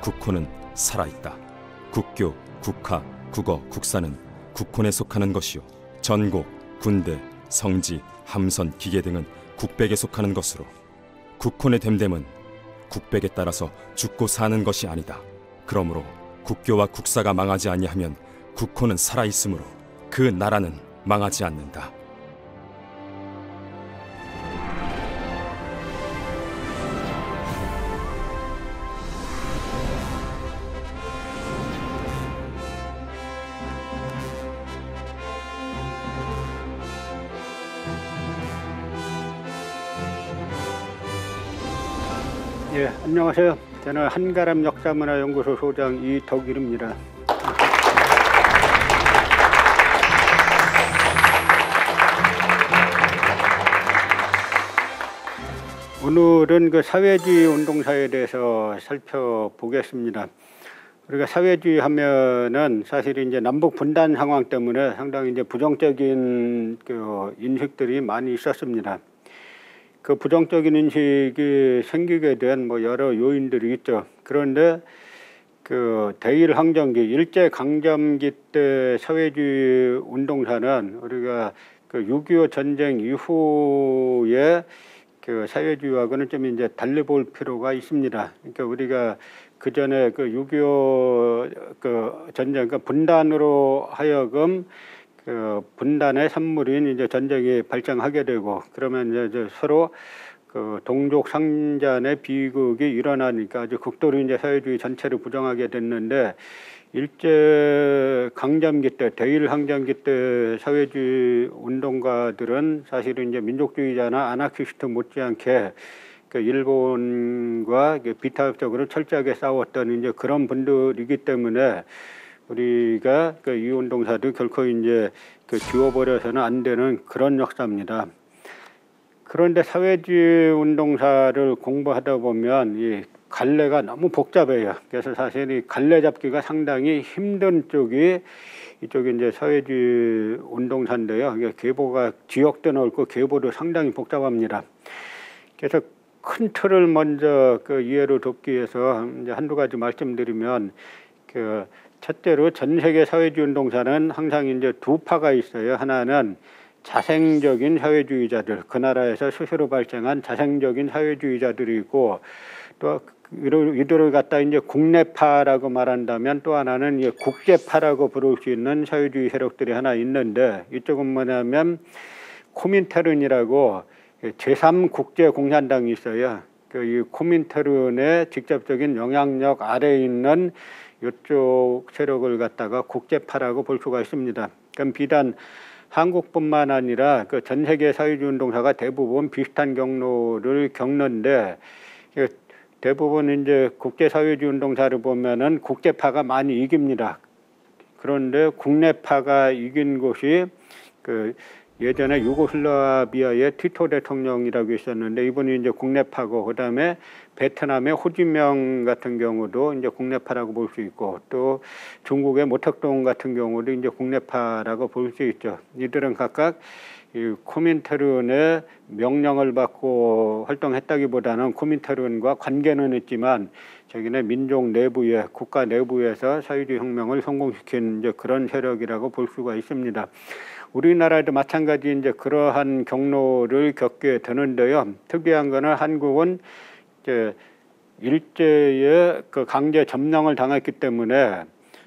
국호는 살아있다. 국교, 국화, 국어, 국사는 국혼에 속하는 것이요 전곡, 군대, 성지, 함선, 기계 등은 국백에 속하는 것으로 국혼의 됨됨은 국백에 따라서 죽고 사는 것이 아니다. 그러므로 국교와 국사가 망하지 아니하면 국혼은 살아있으므로 그 나라는 망하지 않는다. 예, 안녕하세요. 저는 한가람 역사문화연구소 소장 이덕일입니다. 오늘은 그 사회주의 운동사에 대해서 살펴보겠습니다. 우리가 사회주의 하면은 사실 이제 남북 분단 상황 때문에 상당히 이제 부정적인 그 인식들이 많이 있었습니다. 그 부정적인 인식이 생기게 된 뭐 여러 요인들이 있죠. 그런데 그 대일 항전기, 일제 강점기 때 사회주의 운동사는 우리가 그 6.25 전쟁 이후에 그 사회주의하고는 좀 이제 달리 볼 필요가 있습니다. 그러니까 우리가 그 전에 그 6.25 그 전쟁, 그 분단으로 하여금 그 분단의 산물인 이제 전쟁이 발생하게 되고 그러면 이제 서로 그 동족 상잔의 비극이 일어나니까 아주 극도로 이제 사회주의 전체를 부정하게 됐는데 일제 강점기 때, 대일 항전기 때 사회주의 운동가들은 사실은 이제 민족주의자나 아나키스트 못지않게 그 일본과 비타협적으로 철저하게 싸웠던 이제 그런 분들이기 때문에 우리가 그 이 운동사도 결코 이제 그 지워버려서는 안 되는 그런 역사입니다. 그런데 사회주의 운동사를 공부하다 보면 이 갈래가 너무 복잡해요. 그래서 사실 이 갈래 잡기가 상당히 힘든 쪽이 이쪽이 이제 사회주의 운동사인데요. 이게 계보가 지역도 넓고 계보도 상당히 복잡합니다. 그래서 큰 틀을 먼저 그 이해를 돕기 위해서 이제 한두 가지 말씀드리면 그 첫째로 전 세계 사회주의 운동사는 항상 이제 두 파가 있어요. 하나는 자생적인 사회주의자들, 그 나라에서 스스로 발생한 자생적인 사회주의자들이 있고 또 이들을 갖다 이제 국내파라고 말한다면 또 하나는 이제 국제파라고 부를 수 있는 사회주의 세력들이 하나 있는데 이쪽은 뭐냐면 코민테른이라고 제3국제공산당이 있어요. 이 코민테른의 직접적인 영향력 아래에 있는 이쪽 세력을 갖다가 국제파라고 볼 수가 있습니다. 그럼 비단 한국뿐만 아니라 그 전 세계 사회주의 운동사가 대부분 비슷한 경로를 겪는데 대부분 이제 국제 사회주의 운동사를 보면은 국제파가 많이 이깁니다. 그런데 국내파가 이긴 곳이 그 예전에 유고슬라비아의 티토 대통령이라고 있었는데 이분이 이제 국내파고 그다음에 베트남의 호지명 같은 경우도 이제 국내파라고 볼 수 있고 또 중국의 모택동 같은 경우도 이제 국내파라고 볼 수 있죠. 이들은 각각 이 코민테른의 명령을 받고 활동했다기보다는 코민테른과 관계는 있지만 자기네 민족 내부에 국가 내부에서 사회주의 혁명을 성공시킨 이제 그런 세력이라고 볼 수가 있습니다. 우리나라도 마찬가지 이제 그러한 경로를 겪게 되는데요. 특이한 거는 한국은 이제 일제의 그 강제 점령을 당했기 때문에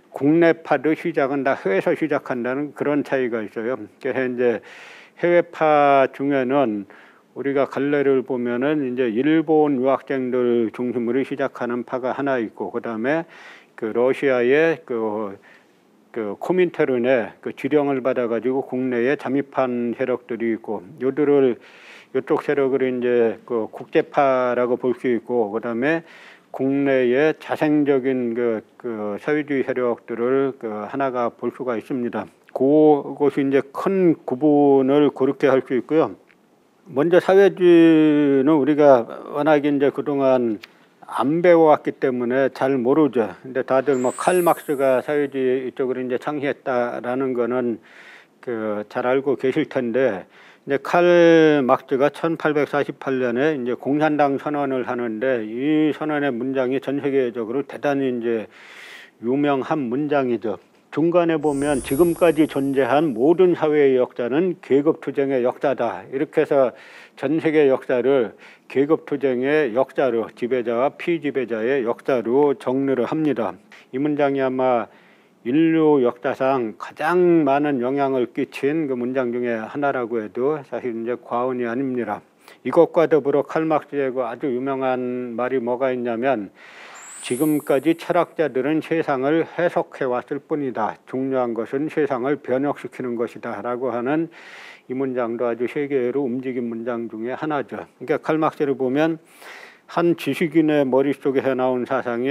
국내파도 시작은 다 해외에서 시작한다는 그런 차이가 있어요. 그래서 이제 해외파 중에는 우리가 갈래를 보면은 이제 일본 유학생들 중심으로 시작하는 파가 하나 있고, 그다음에 그 러시아의 그 코민테른의 그 지령을 받아가지고 국내에 잠입한 세력들이 있고, 이쪽 세력을 이제 그 국제파라고 볼 수 있고, 그다음에 국내의 자생적인 그 사회주의 세력들을 하나가 볼 수가 있습니다. 그것이 이제 큰 구분을 그렇게 할 수 있고요. 먼저 사회주의는 우리가 워낙에 이제 그동안 안 배워왔기 때문에 잘 모르죠. 근데 다들 뭐 칼 막스가 사회주의 이쪽으로 이제 창시했다라는 거는 잘 알고 계실 텐데, 이제 칼 막스가 1848년에 이제 공산당 선언을 하는데, 이 선언의 문장이 전 세계적으로 대단히 이제 유명한 문장이죠. 중간에 보면 지금까지 존재한 모든 사회의 역사는 계급투쟁의 역사다. 이렇게 해서 전 세계 역사를 계급투쟁의 역사로, 지배자와 피지배자의 역사로 정리를 합니다. 이 문장이 아마 인류 역사상 가장 많은 영향을 끼친 그 문장 중에 하나라고 해도 사실 이제 과언이 아닙니다. 이것과 더불어 칼 막스의 아주 유명한 말이 뭐가 있냐면, 지금까지 철학자들은 세상을 해석해 왔을 뿐이다. 중요한 것은 세상을 변혁시키는 것이다. 라고 하는 이 문장도 아주 세계로 움직인 문장 중에 하나죠. 그러니까 칼 막스를 보면 한 지식인의 머릿속에서 나온 사상이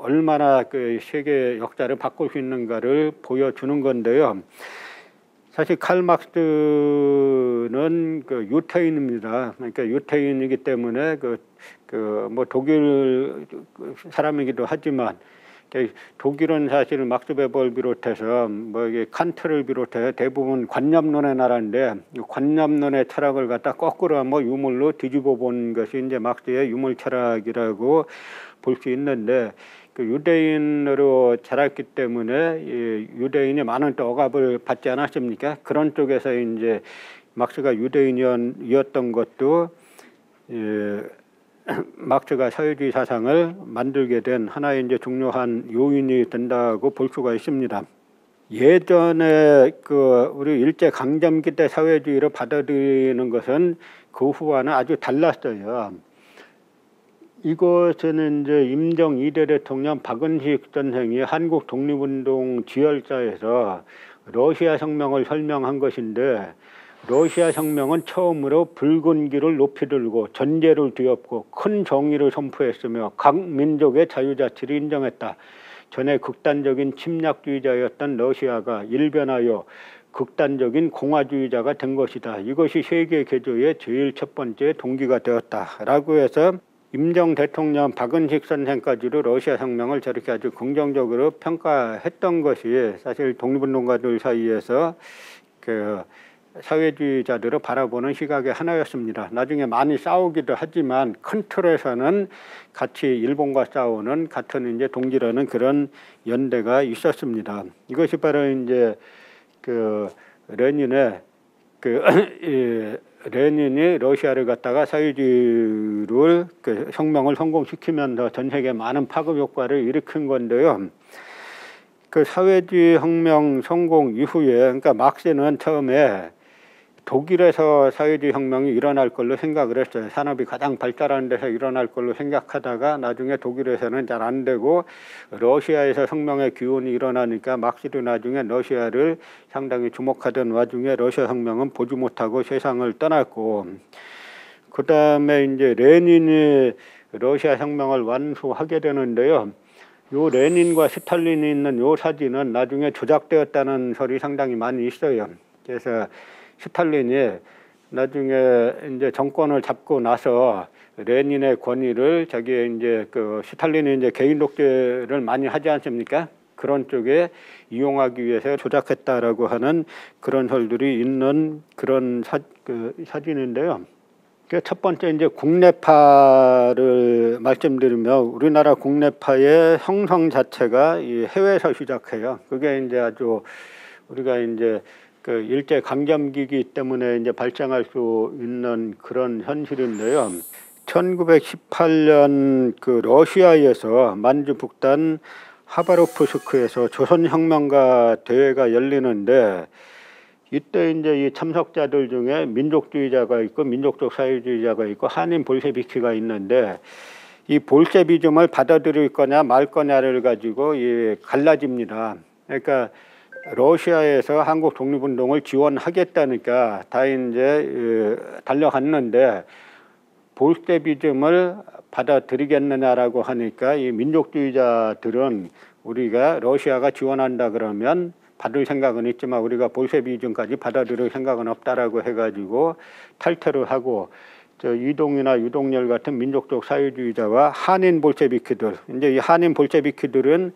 얼마나 그 세계 역사를 바꿀 수 있는가를 보여주는 건데요. 사실 칼 막스는 그 유태인입니다. 그러니까 유태인이기 때문에 뭐 독일 사람이기도 하지만, 독일은 사실 막스 베버를 비롯해서 뭐 이게 칸트를 비롯해 대부분 관념론의 나라인데, 관념론의 철학을 갖다 거꾸로 뭐 유물로 뒤집어 본 것이 이제 막스의 유물 철학이라고 볼 수 있는데, 그 유대인으로 자랐기 때문에 유대인이 많은 또 억압을 받지 않았습니까? 그런 쪽에서 이제 막스가 유대인이었던 것도 막스가 사회주의 사상을 만들게 된 하나의 이제 중요한 요인이 된다고 볼 수가 있습니다. 예전에 우리 일제 강점기 때 사회주의를 받아들이는 것은 그 후와는 아주 달랐어요. 이것은 이제 임정 2대 대통령 박은식 선생이 한국 독립운동 지열자에서 러시아 혁명을 설명한 것인데, 러시아 혁명은 처음으로 붉은기를 높이 들고 전제를 뒤엎고 큰 정의를 선포했으며 각 민족의 자유자치를 인정했다. 전에 극단적인 침략주의자였던 러시아가 일변하여 극단적인 공화주의자가 된 것이다. 이것이 세계 개조의 제일 첫 번째 동기가 되었다라고 해서 임정 대통령 박은식 선생까지도 러시아 혁명을 저렇게 아주 긍정적으로 평가했던 것이 사실 독립운동가들 사이에서 그 사회주의자들을 바라보는 시각의 하나였습니다. 나중에 많이 싸우기도 하지만 큰 틀에서는 같이 일본과 싸우는 같은 이제 동지라는 그런 연대가 있었습니다. 이것이 바로 이제 레닌이 러시아를 갖다가 사회주의를 혁명을 성공시키면서 전 세계 많은 파급 효과를 일으킨 건데요. 그 사회주의 혁명 성공 이후에, 그러니까 막스는 처음에 독일에서 사회주의 혁명이 일어날 걸로 생각을 했어요. 산업이 가장 발달한 데서 일어날 걸로 생각하다가 나중에 독일에서는 잘 안 되고 러시아에서 혁명의 기운이 일어나니까 막스도 나중에 러시아를 상당히 주목하던 와중에 러시아 혁명은 보지 못하고 세상을 떠났고, 그 다음에 이제 레닌이 러시아 혁명을 완수하게 되는데요. 요 레닌과 스탈린이 있는 요 사진은 나중에 조작되었다는 설이 상당히 많이 있어요. 그래서 스탈린이 나중에 이제 정권을 잡고 나서 레닌의 권위를 자기의 이제 스탈린이 이제 개인 독재를 많이 하지 않습니까? 그런 쪽에 이용하기 위해서 조작했다라고 하는 그런 설들이 있는 그런 사진인데요. 첫 번째 이제 국내파를 말씀드리면, 우리나라 국내파의 형성 자체가 이 해외에서 시작해요. 그게 이제 아주 우리가 이제 일제 강점기이기 때문에 이제 발생할 수 있는 그런 현실인데요. 1918년 그 러시아에서 만주 북단 하바로프스크에서 조선혁명가 대회가 열리는데 이때 이제 이 참석자들 중에 민족주의자가 있고 민족적 사회주의자가 있고 한인 볼셰비키가 있는데 이 볼셰비즘을 받아들일 거냐 말 거냐를 가지고 갈라집니다. 그러니까 러시아에서 한국 독립운동을 지원하겠다니까 다 이제 달려갔는데 볼셰비즘을 받아들이겠느냐라고 하니까 이 민족주의자들은 우리가 러시아가 지원한다 그러면 받을 생각은 있지만 우리가 볼셰비즘까지 받아들일 생각은 없다라고 해가지고 탈퇴를 하고 이동이나 유동열 같은 민족적 사회주의자와 한인 볼셰비키들 이제 이 한인 볼셰비키들은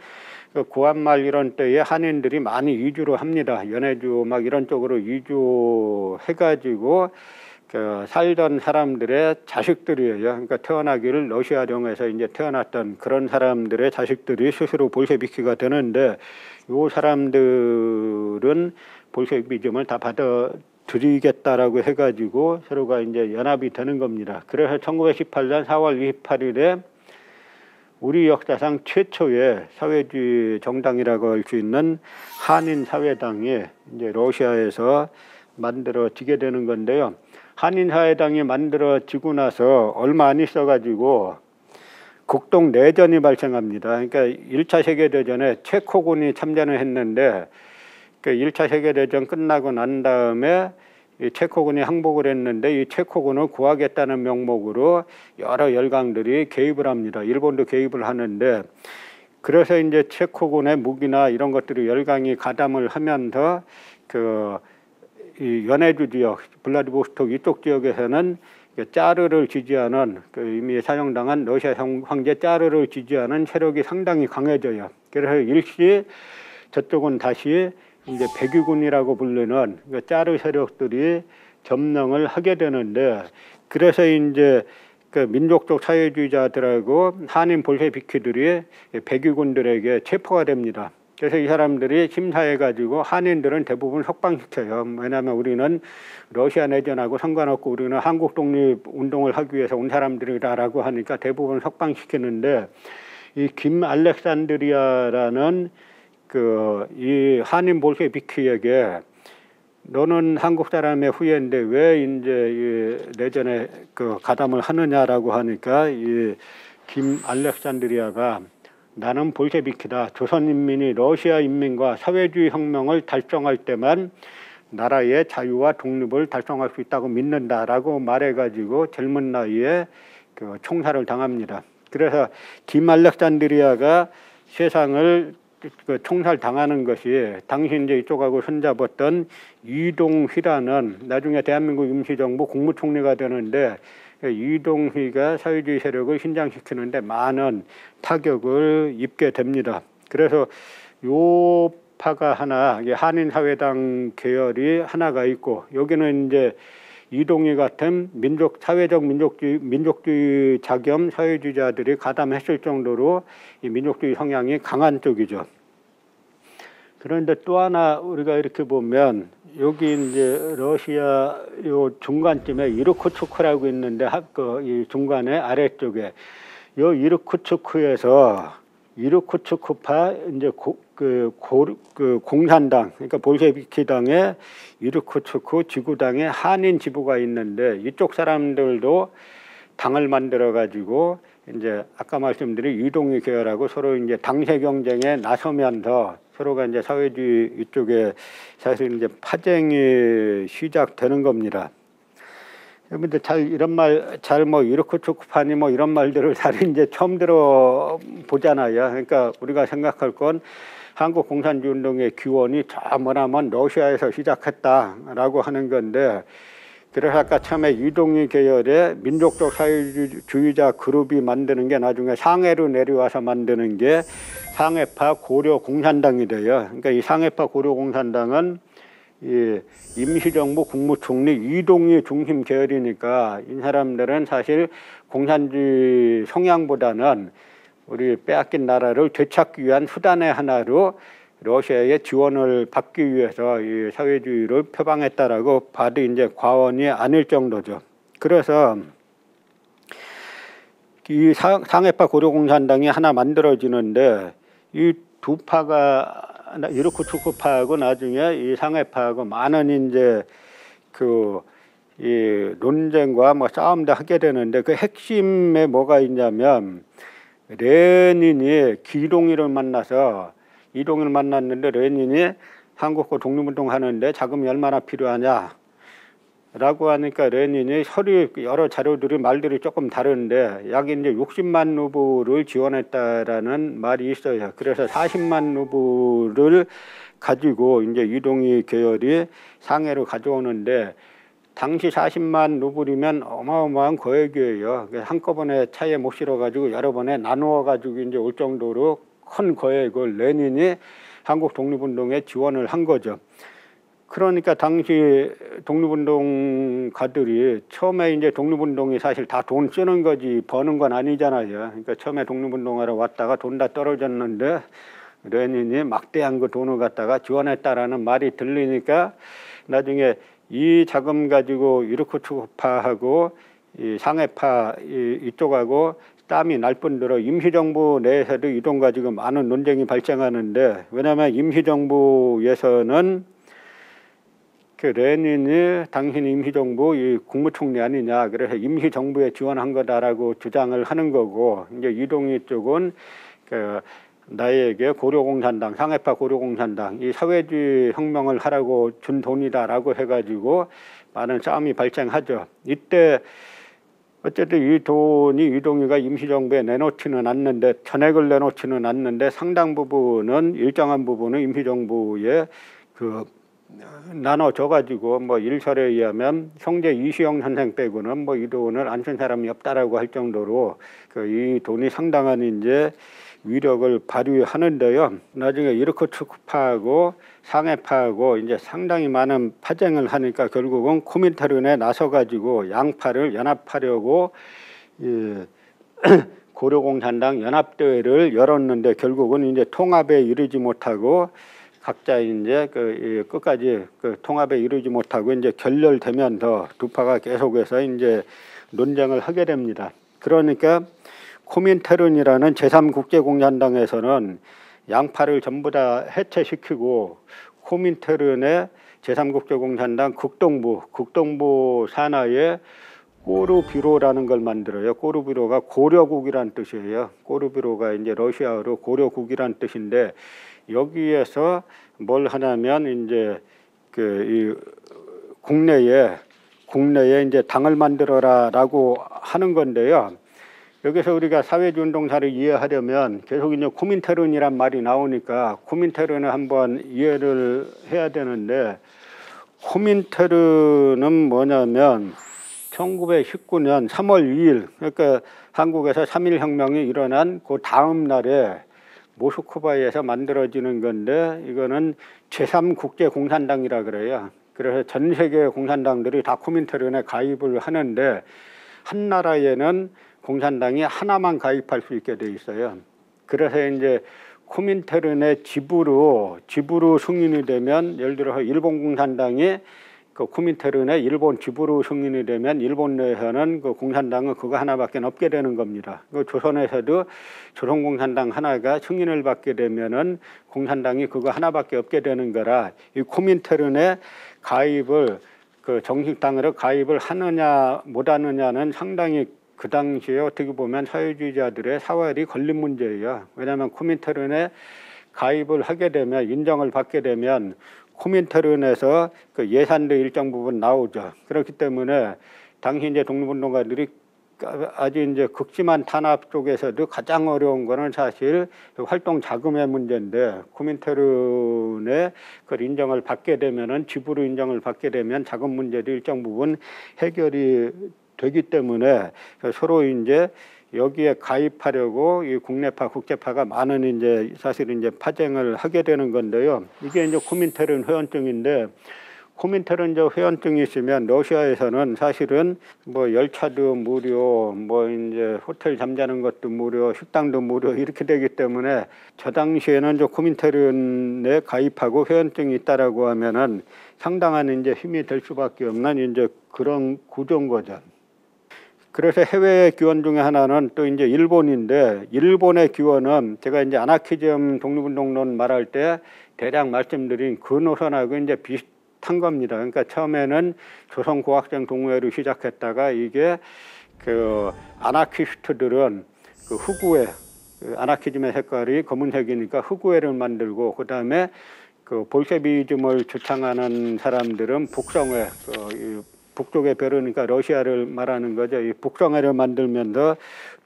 구한말 이런 때에 한인들이 많이 이주를 합니다. 연해주 막 이런 쪽으로 이주해가지고 살던 사람들의 자식들이에요. 그러니까 태어나기를 러시아령에서 이제 태어났던 그런 사람들의 자식들이 스스로 볼셰비키가 되는데 이 사람들은 볼셰비즘을 다 받아들이겠다라고 해가지고 서로가 이제 연합이 되는 겁니다. 그래서 1918년 4월 28일에 우리 역사상 최초의 사회주의 정당이라고 할 수 있는 한인 사회당이 이제 러시아에서 만들어지게 되는 건데요. 한인 사회당이 만들어지고 나서 얼마 안 있어가지고 국동 내전이 발생합니다. 그러니까 1차 세계대전에 체코군이 참전을 했는데 그 1차 세계대전 끝나고 난 다음에 이 체코군이 항복을 했는데 이 체코군을 구하겠다는 명목으로 여러 열강들이 개입을 합니다. 일본도 개입을 하는데 그래서 이제 체코군의 무기나 이런 것들이 열강이 가담을 하면서 이 연해주 지역, 블라디보스톡 이쪽 지역에서는 짜르를 지지하는 이미 사형당한 러시아 황제 짜르를 지지하는 세력이 상당히 강해져요. 그래서 일시 저쪽은 다시 이제 백위군이라고 불리는 짜르 세력들이 점령을 하게 되는데 그래서 이제 민족적 사회주의자들하고 한인 볼셰비키들이 백위군들에게 체포가 됩니다. 그래서 이 사람들이 심사해가지고 한인들은 대부분 석방시켜요. 왜냐하면 우리는 러시아 내전하고 상관없고 우리는 한국 독립운동을 하기 위해서 온 사람들이라고 하니까 대부분 석방시키는데 이 김 알렉산드리아라는 이 한인 볼셰비키에게 너는 한국 사람의 후예인데 왜 이제 이 내전에 가담을 하느냐라고 하니까 이 김 알렉산드리아가 나는 볼셰비키다. 조선인민이 러시아 인민과 사회주의 혁명을 달성할 때만 나라의 자유와 독립을 달성할 수 있다고 믿는다라고 말해가지고 젊은 나이에 총살을 당합니다. 그래서 김 알렉산드리아가 세상을 총살 당하는 것이 당시 이제 이쪽하고 손잡았던 이동휘라는 나중에 대한민국 임시정부 국무총리가 되는데 이동휘가 사회주의 세력을 신장시키는데 많은 타격을 입게 됩니다. 그래서 요 파가 하나 한인사회당 계열이 하나가 있고 여기는 이제 이동휘 같은 사회적 민족주의 자겸 사회주의자들이 가담했을 정도로 이 민족주의 성향이 강한 쪽이죠. 그런데 또 하나 우리가 이렇게 보면 여기 이제 러시아 요 중간쯤에 이르쿠츠크라고 있는데 이 중간에 아래쪽에 요 이르쿠츠크에서 이르쿠츠크파 이제 공산당 그러니까 볼셰비키당의 이르쿠츠크 지구당의 한인 지부가 있는데 이쪽 사람들도 당을 만들어 가지고 이제 아까 말씀드린 이동희 계열하고 서로 이제 당세 경쟁에 나서면서 서로가 이제 사회주의 이쪽에 사실 이제 파쟁이 시작되는 겁니다. 근데 이런 말 이르쿠츠크파니 이런 말들을 잘 이제 처음 들어 보잖아요. 그러니까 우리가 생각할 건 한국 공산주의 운동의 기원이 저 뭐냐면 러시아에서 시작했다라고 하는 건데 그래서 아까 처음에 이동희 계열의 민족적 사회주의자 그룹이 만드는 게 나중에 상해로 내려와서 만드는 게 상해파 고려 공산당이 돼요. 그러니까 이 상해파 고려 공산당은 이 임시정부 국무총리 이동희 중심 계열이니까 이 사람들은 사실 공산주의 성향보다는 우리 빼앗긴 나라를 되찾기 위한 수단의 하나로 러시아의 지원을 받기 위해서 이 사회주의를 표방했다라고 봐도 이제 과언이 아닐 정도죠. 그래서 이 상해파 고려공산당이 하나 만들어지는데 이 두 파가 이르쿠츠크파하고 나중에 이 상해파하고 많은 이제 이 논쟁과 뭐 싸움도 하게 되는데 그 핵심에 뭐가 있냐면 레닌이 이동희를 만났는데 레닌이 한국과 독립운동 하는데 자금이 얼마나 필요하냐 라고 하니까 레닌이 여러 자료들이 말들이 조금 다른데 약 이제 60만 루블을 지원했다라는 말이 있어요. 그래서 40만 루블을 가지고 이제 이동희 계열이 상해로 가져오는데 당시 40만 루블이면 어마어마한 거액이에요. 한꺼번에 차에 못 실어가지고 여러 번에 나누어가지고 이제 올 정도로 큰 거액을 레닌이 한국 독립운동에 지원을 한 거죠. 그러니까 당시 독립운동가들이 처음에 이제 독립운동이 사실 다 돈 쓰는 거지 버는 건 아니잖아요. 그러니까 처음에 독립운동하러 왔다가 돈 다 떨어졌는데 레닌이 막대한 그 돈을 갖다가 지원했다라는 말이 들리니까 나중에 이 자금 가지고 이르쿠츠크파하고 이 상해파 이쪽하고 땀이 날 뿐더러 임시정부 내에서도 이 돈 가지고 많은 논쟁이 발생하는데 왜냐하면 임시정부에서는 그 레닌이 당신 임시정부 이 국무총리 아니냐 그래서 임시정부에 지원한 거다라고 주장을 하는 거고 이제 이동희 쪽은 그 나에게 고려공산당 상해파 고려공산당 이 사회주의 혁명을 하라고 준 돈이다라고 해가지고 많은 싸움이 발생하죠. 이때 어쨌든 이 돈이 이동희가 임시정부에 내놓지는 않는데 전액을 내놓지는 않는데 상당 부분은 일정한 부분은 임시정부에 나눠줘 가지고 뭐 일설에 의하면 형제 이시영 선생 빼고는 뭐 이 돈을 안 쓴 사람이 없다라고 할 정도로 이 돈이 상당한 이제 위력을 발휘하는데요. 나중에 이르쿠츠크파하고 상해파하고 이제 상당히 많은 파쟁을 하니까 결국은 코민테른에 나서 가지고 양파를 연합하려고 고려공산당 연합대회를 열었는데 결국은 이제 통합에 이르지 못하고 각자 이제 끝까지 통합에 이르지 못하고 이제 결렬되면서 두 파가 계속해서 이제 논쟁을 하게 됩니다. 그러니까 코민테른이라는 제3국제공산당에서는 양파를 전부 다 해체시키고 코민테른의 제3국제공산당 극동부 산하에 꼬르비로라는 걸 만들어요. 꼬르비로가 고려국이란 뜻이에요. 꼬르비로가 이제 러시아어로 고려국이란 뜻인데 여기에서 뭘 하냐면 이제 이 국내에 이제 당을 만들어라라고 하는 건데요. 여기서 우리가 사회주의 운동사를 이해하려면 계속 이제 코민테른이란 말이 나오니까 코민테른을 한번 이해를 해야 되는데 코민테른은 뭐냐면 1919년 3월 2일 그러니까 한국에서 3.1 혁명이 일어난 그 다음 날에 모스크바에서 만들어지는 건데 이거는 제3국제공산당이라 그래요. 그래서 전 세계 공산당들이 다 코민테른에 가입을 하는데 한 나라에는 공산당이 하나만 가입할 수 있게 돼 있어요. 그래서 이제 코민테른의 지부로 승인이 되면 예를 들어서 일본 공산당이 그 코민테른의 일본 지부로 승인이 되면 일본 내에서는 그 공산당은 그거 하나밖에 없게 되는 겁니다. 그 조선에서도 조선공산당 하나가 승인을 받게 되면은 공산당이 그거 하나밖에 없게 되는 거라 이 코민테른의 가입을 정식당으로 가입을 하느냐 못하느냐는 상당히 그 당시에 어떻게 보면 사회주의자들의 사활이 걸린 문제예요. 왜냐하면 코민테른에 가입을 하게 되면 인정을 받게 되면 코민테른에서 그 예산도 일정 부분 나오죠. 그렇기 때문에 당시 이제 독립운동가들이 아주 이제 극심한 탄압 쪽에서도 가장 어려운 거는 사실 활동 자금의 문제인데 코민테른의 그 인정을 받게 되면은 지부로 인정을 받게 되면 자금 문제도 일정 부분 해결이 되기 때문에 서로 이제 여기에 가입하려고 이 국내파, 국제파가 많은 이제 사실 이제 파쟁을 하게 되는 건데요. 이게 이제 코민테른 회원증인데 코민테른 회원증이 있으면 러시아에서는 사실은 뭐 열차도 무료, 뭐 이제 호텔 잠자는 것도 무료, 식당도 무료 이렇게 되기 때문에 저 당시에는 코민테른에 가입하고 회원증이 있다라고 하면은 상당한 이제 힘이 될 수밖에 없는 이제 그런 구조인 거죠. 그래서 해외 기원 중에 하나는 또 이제 일본인데, 일본의 기원은 제가 이제 아나키즘 독립운동론 말할 때 대략 말씀드린 그 노선하고 이제 비슷한 겁니다. 그러니까 처음에는 조선고학생 동호회로 시작했다가 이게 그 아나키스트들은 그 흑우회, 그 아나키즘의 색깔이 검은색이니까 흑우회를 만들고, 그 다음에 그 볼셰비즘을 주창하는 사람들은 북성회, 북쪽의 벼르니까 러시아를 말하는 거죠. 이 북성회를 만들면서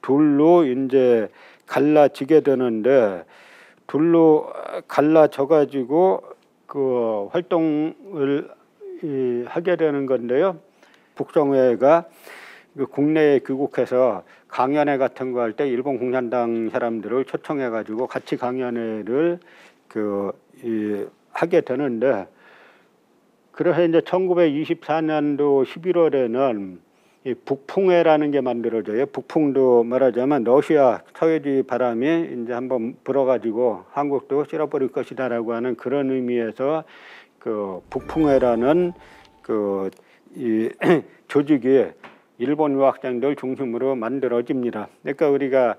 둘로 이제 갈라지게 되는데, 둘로 갈라져 가지고 그 활동을 하게 되는 건데요. 북성회가 그 국내에 귀국해서 강연회 같은 거 할 때 일본 공산당 사람들을 초청해 가지고 같이 강연회를 하게 되는데, 그래서 이제 1924년도 11월에는 이 북풍회라는 게 만들어져요. 북풍도 말하자면 러시아 사회주의 바람이 이제 한번 불어가지고 한국도 쓸어버릴 것이다라고 하는 그런 의미에서 그 북풍회라는 이 조직이 일본 유학생들 중심으로 만들어집니다. 그러니까 우리가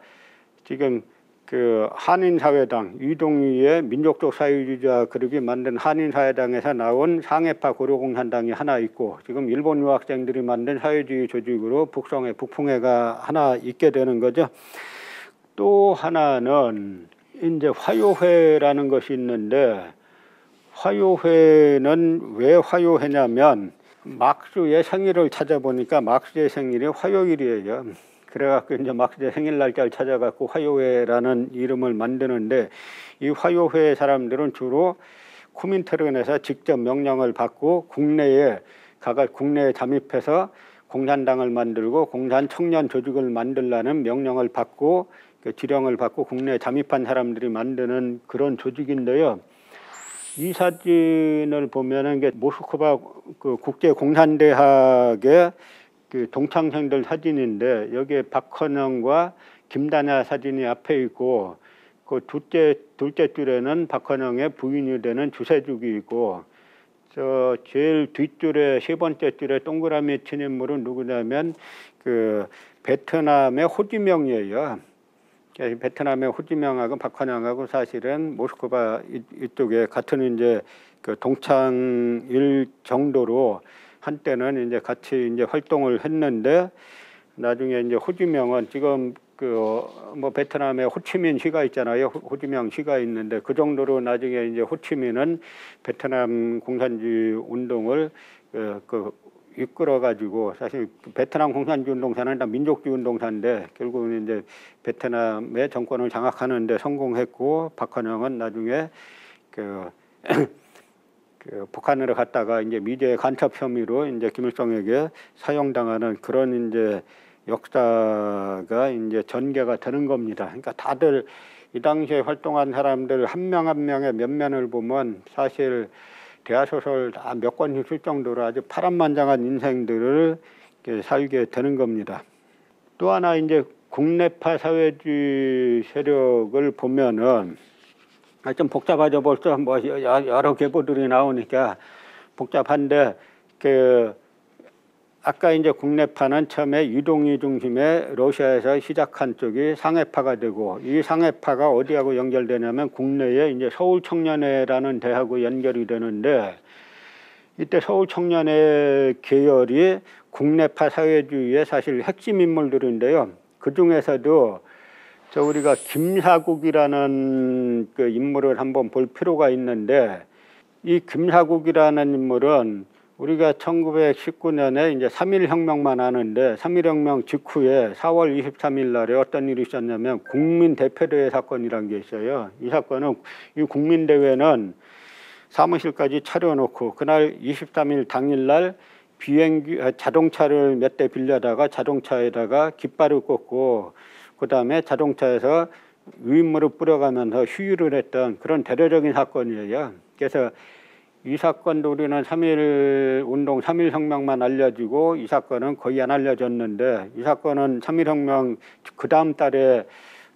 지금 그 한인사회당, 이동희의 민족적 사회주의자 그룹이 만든 한인사회당에서 나온 상해파 고려공산당이 하나 있고, 지금 일본 유학생들이 만든 사회주의 조직으로 북성회, 북풍회가 하나 있게 되는 거죠. 또 하나는 이제 화요회라는 것이 있는데, 화요회는 왜 화요회냐면 막스의 생일을 찾아보니까 막스의 생일이 화요일이에요. 그래갖고 이제 막스의 생일 날짜를 찾아갖고 화요회라는 이름을 만드는데, 이 화요회 사람들은 주로 코민테른에서 직접 명령을 받고 국내에 잠입해서 공산당을 만들고 공산 청년 조직을 만들라는 명령을 받고 지령을 받고 국내에 잠입한 사람들이 만드는 그런 조직인데요. 이 사진을 보면은 이게 모스크바 그 국제공산대학의 그 동창생들 사진인데, 여기에 박헌영과 김다냐 사진이 앞에 있고, 그 둘째 줄에는 박헌영의 부인이 되는 주세죽이 있고, 저 제일 뒷줄에 세 번째 줄에 동그라미 친 인물은 누구냐면 그 베트남의 호지명이에요. 베트남의 호지명하고 박헌영하고 사실은 모스크바 이쪽에 같은 이제 그 동창일 정도로 한때는 이제 같이 이제 활동을 했는데, 나중에 이제 호지명은 지금 그 뭐 베트남에 호치민 시가 있잖아요. 호지명 시가 있는데, 그 정도로 나중에 이제 호치민은 베트남 공산주의 운동을 이끌어 가지고, 사실 베트남 공산주의 운동사는 다 민족주의 운동사인데 결국은 이제 베트남의 정권을 장악하는 데 성공했고, 박헌영은 나중에 그 북한으로 갔다가 이제 미제 간첩 혐의로 이제 김일성에게 사형당하는 그런 이제 역사가 이제 전개가 되는 겁니다. 그러니까 다들 이 당시에 활동한 사람들 한 명 한 명의 면면을 보면 사실 대하소설 다 몇 권씩 쓸 정도로 아주 파란만장한 인생들을 살게 되는 겁니다. 또 하나 이제 국내파 사회주의 세력을 보면은 좀 복잡하죠. 벌써 뭐 여러 계보들이 나오니까 복잡한데, 아까 이제 국내파는 처음에 이동희 중심의 러시아에서 시작한 쪽이 상해파가 되고, 이 상해파가 어디하고 연결되냐면 국내에 이제 서울청년회라는 대하고 연결이 되는데, 이때 서울청년회 계열이 국내파 사회주의의 사실 핵심 인물들인데요. 그 중에서도 우리가 김사국이라는 그 인물을 한번 볼 필요가 있는데, 이 김사국이라는 인물은 우리가 1919년에 이제 3.1혁명만 아는데, 3.1혁명 직후에 4월 23일 날에 어떤 일이 있었냐면 국민대표대회 사건이라는 게 있어요. 이 사건은, 이 국민대회는 사무실까지 차려놓고 그날 23일 당일날 자동차를 몇 대 빌려다가 자동차에다가 깃발을 꽂고, 그 다음에 자동차에서 유인물을 뿌려가면서 휴유를 했던 그런 대대적인 사건이에요. 그래서 이 사건도 우리는 3.1 운동, 3.1 혁명만 알려지고 이 사건은 거의 안 알려졌는데, 이 사건은 3.1 혁명 그 다음 달에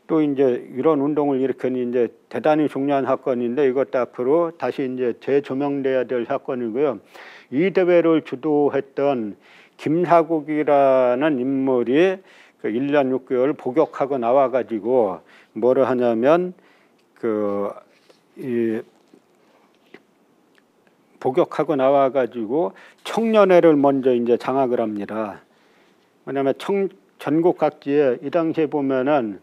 또 이제 이런 운동을 일으키니 이제 대단히 중요한 사건인데, 이것도 앞으로 다시 이제 재조명돼야 될 사건이고요. 이 대회를 주도했던 김사국이라는 인물이 그 1년 6개월 복역하고 나와가지고 뭐를 하냐면 복역하고 나와가지고 청년회를 먼저 이제 장악을 합니다. 왜냐하면 전국 각지에 이 당시에 보면은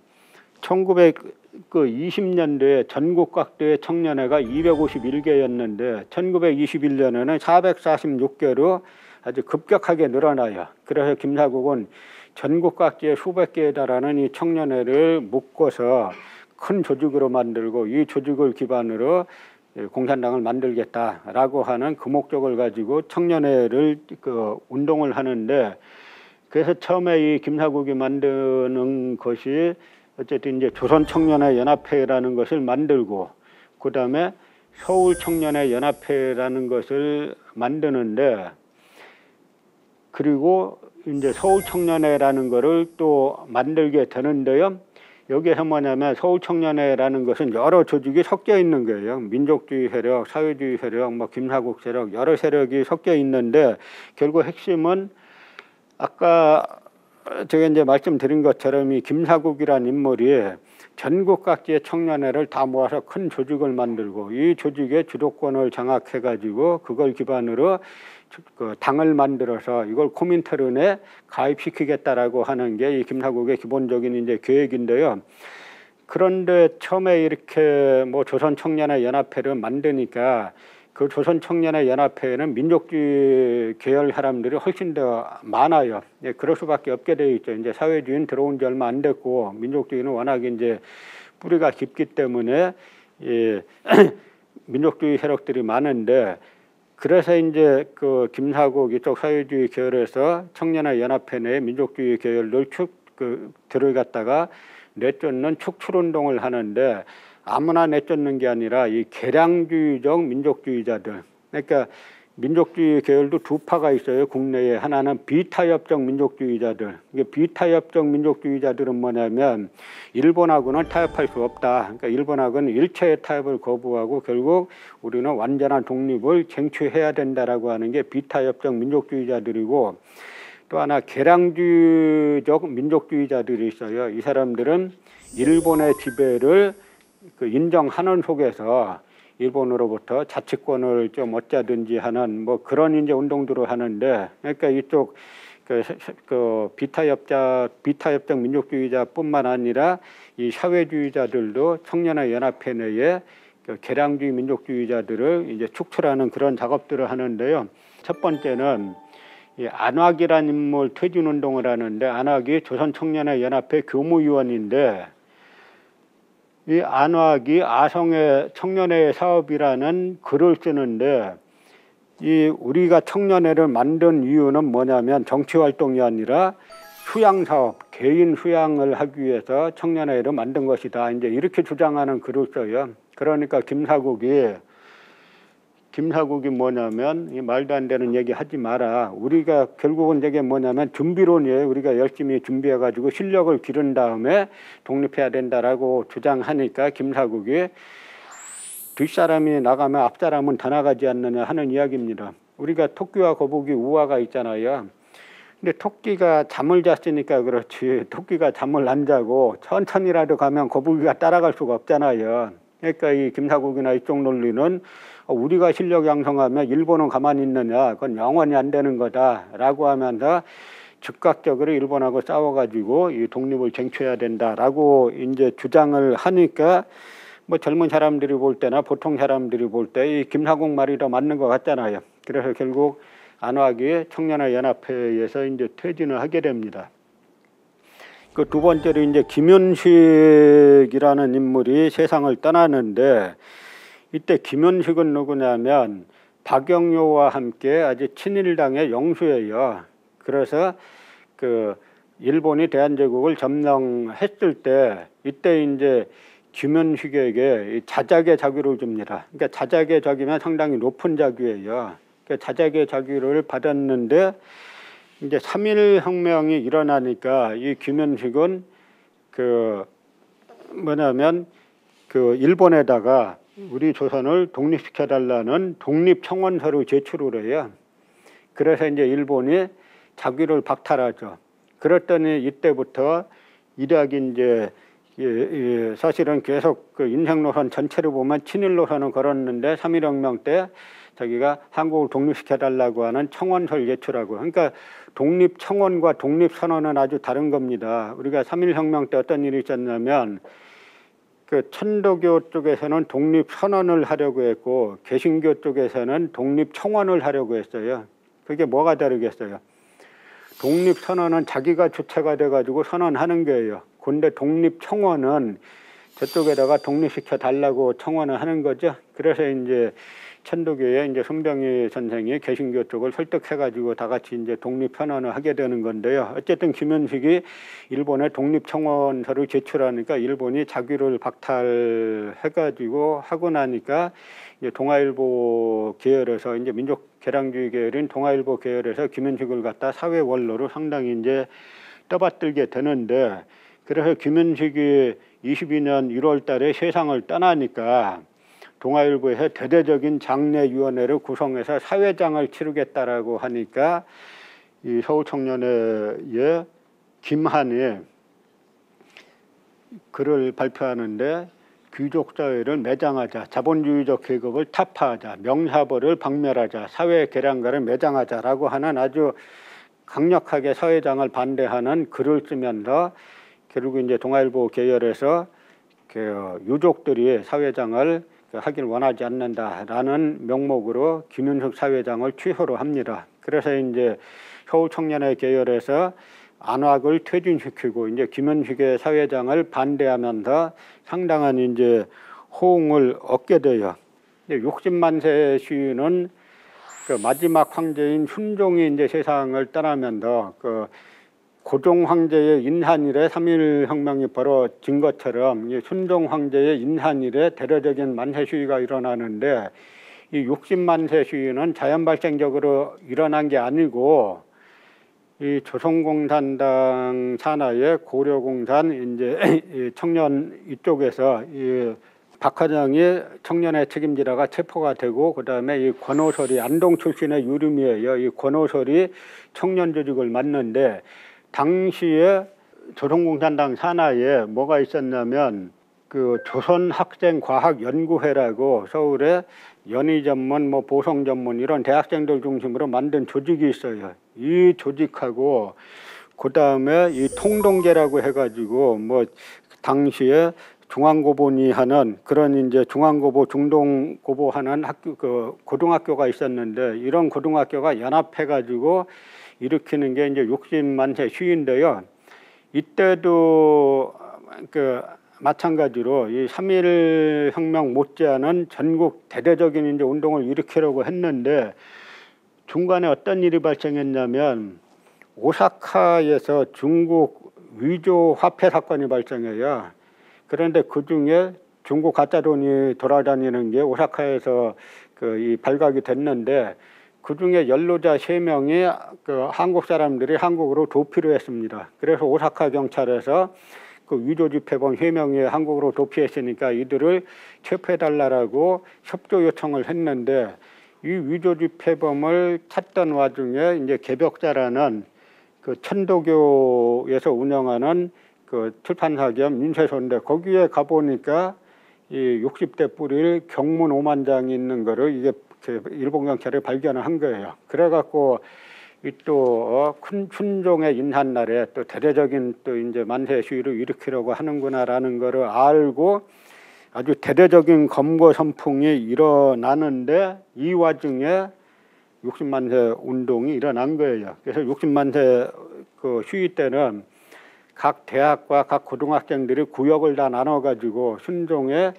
1920년도에 전국 각도의 청년회가 251개였는데 1921년에는 446개로 아주 급격하게 늘어나요. 그래서 김사국은 전국 각지에 수백 개에 달하는 이 청년회를 묶어서 큰 조직으로 만들고 이 조직을 기반으로 공산당을 만들겠다라고 하는 그 목적을 가지고 청년회를 운동을 하는데, 그래서 처음에 이 김사국이 만드는 것이 어쨌든 이제 조선청년회 연합회라는 것을 만들고, 그 다음에 서울청년회 연합회라는 것을 만드는데, 그리고 이제 서울청년회라는 것을 또 만들게 되는데요. 여기에서 뭐냐면 서울청년회라는 것은 여러 조직이 섞여 있는 거예요. 민족주의 세력, 사회주의 세력, 뭐 김사국 세력, 여러 세력이 섞여 있는데, 결국 핵심은 아까 제가 이제 말씀드린 것처럼 이 김사국이라는 인물이 전국 각지의 청년회를 다 모아서 큰 조직을 만들고, 이 조직의 주도권을 장악해가지고 그걸 기반으로 그 당을 만들어서 이걸 코민테른에 가입시키겠다라고 하는 게 이 김사국의 기본적인 이제 계획인데요. 그런데 처음에 이렇게 뭐 조선청년회 연합회를 만드니까 그 조선청년회 연합회에는 민족주의 계열 사람들이 훨씬 더 많아요. 예, 그럴 수밖에 없게 되어 있죠. 이제 사회주의는 들어온 지 얼마 안 됐고 민족주의는 워낙 이제 뿌리가 깊기 때문에 민족주의 세력들이 많은데, 그래서 이제 그 김사국 이쪽 사회주의 계열에서 청년회 연합회 내에 민족주의 계열을 들어갔다가 내쫓는 축출운동을 하는데, 아무나 내쫓는 게 아니라 이 개량주의적 민족주의자들, 그러니까 민족주의 계열도 두 파가 있어요. 국내에 하나는 비타협적 민족주의자들. 이게 비타협적 민족주의자들은 뭐냐면 일본하고는 타협할 수 없다. 그러니까 일본하고는 일체의 타협을 거부하고 결국 우리는 완전한 독립을 쟁취해야 된다라고 하는 게 비타협적 민족주의자들이고, 또 하나 개량주의적 민족주의자들이 있어요. 이 사람들은 일본의 지배를 인정하는 속에서 일본으로부터 자치권을 좀 얻자든지 하는 뭐 그런 이제 운동들을 하는데, 그러니까 이쪽 비타협적 민족주의자뿐만 아니라 이 사회주의자들도 청년회 연합회 내에 개량주의 민족주의자들을 이제 축출하는 그런 작업들을 하는데요. 첫 번째는 이 안학이라는 인물 퇴진 운동을 하는데, 안학이 조선청년회 연합회 교무위원인데, 이 안학이 아성의 청년회 사업이라는 글을 쓰는데, 이 우리가 청년회를 만든 이유는 뭐냐면 정치활동이 아니라 수양사업, 개인 수양을 하기 위해서 청년회를 만든 것이다. 이제 이렇게 주장하는 글을 써요. 그러니까 김사국이 뭐냐면 이 말도 안 되는 얘기 하지 마라. 우리가 결국은 이게 뭐냐면 준비론이에요. 우리가 열심히 준비해가지고 실력을 기른 다음에 독립해야 된다라고 주장하니까 김사국이 뒷사람이 나가면 앞사람은 더 나가지 않느냐 하는 이야기입니다. 우리가 토끼와 거북이 우화가 있잖아요. 근데 토끼가 잠을 잤으니까 그렇지, 토끼가 잠을 안 자고 천천히라도 가면 거북이가 따라갈 수가 없잖아요. 그러니까 이 김사국이나 이쪽 논리는 우리가 실력 양성하면 일본은 가만히 있느냐, 그건 영원히 안 되는 거다라고 하면서 즉각적으로 일본하고 싸워가지고 이 독립을 쟁취해야 된다라고 이제 주장을 하니까 뭐 젊은 사람들이 볼 때나 보통 사람들이 볼 때 이 김사국 말이 더 맞는 것 같잖아요. 그래서 결국 안학이 청년회 연합회에서 이제 퇴진을 하게 됩니다. 그 두 번째로 이제 김윤식이라는 인물이 세상을 떠나는데, 이때 김윤식은 누구냐면 박영효와 함께 아주 친일당의 영수예요. 그래서 그 일본이 대한제국을 점령했을 때 이때 이제 김윤식에게 자작의 자규를 줍니다. 그러니까 자작의 자규면 상당히 높은 자규예요. 그러니까 자작의 자규를 받았는데, 이제 3.1 혁명이 일어나니까 이 김윤식은 일본에다가 우리 조선을 독립시켜달라는 독립청원서를 제출을 해요. 그래서 이제 일본이 자기를 박탈하죠. 그랬더니 이때부터 이락이 이제 사실은 계속 그 인생 노선 전체를 보면 친일 노선을 걸었는데 3.1혁명 때 자기가 한국을 독립시켜달라고 하는 청원서를 제출하고, 그러니까 독립청원과 독립선언은 아주 다른 겁니다. 우리가 3.1혁명 때 어떤 일이 있었냐면 그 천도교 쪽에서는 독립선언을 하려고 했고 개신교 쪽에서는 독립청원을 하려고 했어요. 그게 뭐가 다르겠어요? 독립선언은 자기가 주체가 돼가지고 선언하는 거예요. 근데 독립청원은 저쪽에다가 독립시켜 달라고 청원을 하는 거죠. 그래서 이제 천도교의 이제 손병희 선생이 개신교 쪽을 설득해가지고 다 같이 이제 독립선언을 하게 되는 건데요. 어쨌든 김현식이 일본에 독립청원서를 제출하니까 일본이 자기를 박탈해가지고 하고 나니까 이제 동아일보 계열에서 이제 민족개량주의 계열인 동아일보 계열에서 김현식을 갖다 사회 원로로 상당히 이제 떠받들게 되는데, 그래서 김현식이 22년 1월 달에 세상을 떠나니까 동아일보에서 대대적인 장례위원회를 구성해서 사회장을 치르겠다라고 하니까 이 서울청년회의 김한이 글을 발표하는데 귀족사회를 매장하자, 자본주의적 계급을 타파하자, 명사벌을 박멸하자, 사회계량가를 매장하자라고 하는 아주 강력하게 사회장을 반대하는 글을 쓰면서 결국 이제 동아일보 계열에서 그 유족들이 사회장을 하길 원하지 않는다라는 명목으로 김윤석 사회장을 취소를 합니다. 그래서 이제 서울청년회 계열에서 안학을 퇴진시키고 이제 김현식의 사회장을 반대하면서 상당한 이제 호응을 얻게 돼요. 60만세 시위는 그 마지막 황제인 순종이 이제 세상을 떠나면서 그 고종 황제의 인산일에 3.1혁명이 벌어진 것처럼 이 순종 황제의 인산일에 대대적인 만세 시위가 일어나는데, 이 60만세 시위는 자연 발생적으로 일어난 게 아니고 이 조선공산당 산하의 고려공산 이제 청년 이쪽에서 이 박화정이 청년회 책임지다가 체포가 되고, 그다음에 이 권오설이 안동 출신의 유림이에요. 이 권오설이 청년 조직을 맡는데, 당시에 조선공산당 산하에 뭐가 있었냐면 그 조선학생과학연구회라고 서울에 연희 전문, 뭐 보성 전문 이런 대학생들 중심으로 만든 조직이 있어요. 이 조직하고 그다음에 이 통동계라고 해가지고 뭐 당시에 중앙고본이 하는 그런 이제 중앙고보 중동고보 하는 학교 그 고등학교가 있었는데, 이런 고등학교가 연합해가지고 일으키는 게 이제 60만세 시위인데요. 이때도 그 마찬가지로 이 3.1 혁명 못지않은 전국 대대적인 이제 운동을 일으키려고 했는데, 중간에 어떤 일이 발생했냐면 오사카에서 중국 위조 화폐 사건이 발생해요. 그런데 그 중에 중국 가짜 돈이 돌아다니는 게 오사카에서 이 발각이 됐는데, 그 중에 연로자 3명이 그 한국 사람들이 한국으로 도피를 했습니다. 그래서 오사카 경찰에서 그 위조 집회범 3명이 한국으로 도피했으니까 이들을 체포해달라고 협조 요청을 했는데, 이 위조 집회범을 찾던 와중에 이제 개벽자라는 그 천도교에서 운영하는 그 출판사 겸 민쇄소인데, 거기에 가보니까 이 60대 뿌릴 경문 5만 장이 있는 거를 이게 일본 경찰이 발견을 한 거예요. 그래갖고 이 또 순종의 인산날에 또 대대적인 또 이제 만세 시위를 일으키려고 하는구나라는 거를 알고 아주 대대적인 검거 선풍이 일어나는데, 이 와중에 60만세 운동이 일어난 거예요. 그래서 60만세 그 시위 때는 각 대학과 각 고등학생들이 구역을 다 나눠가지고 순종의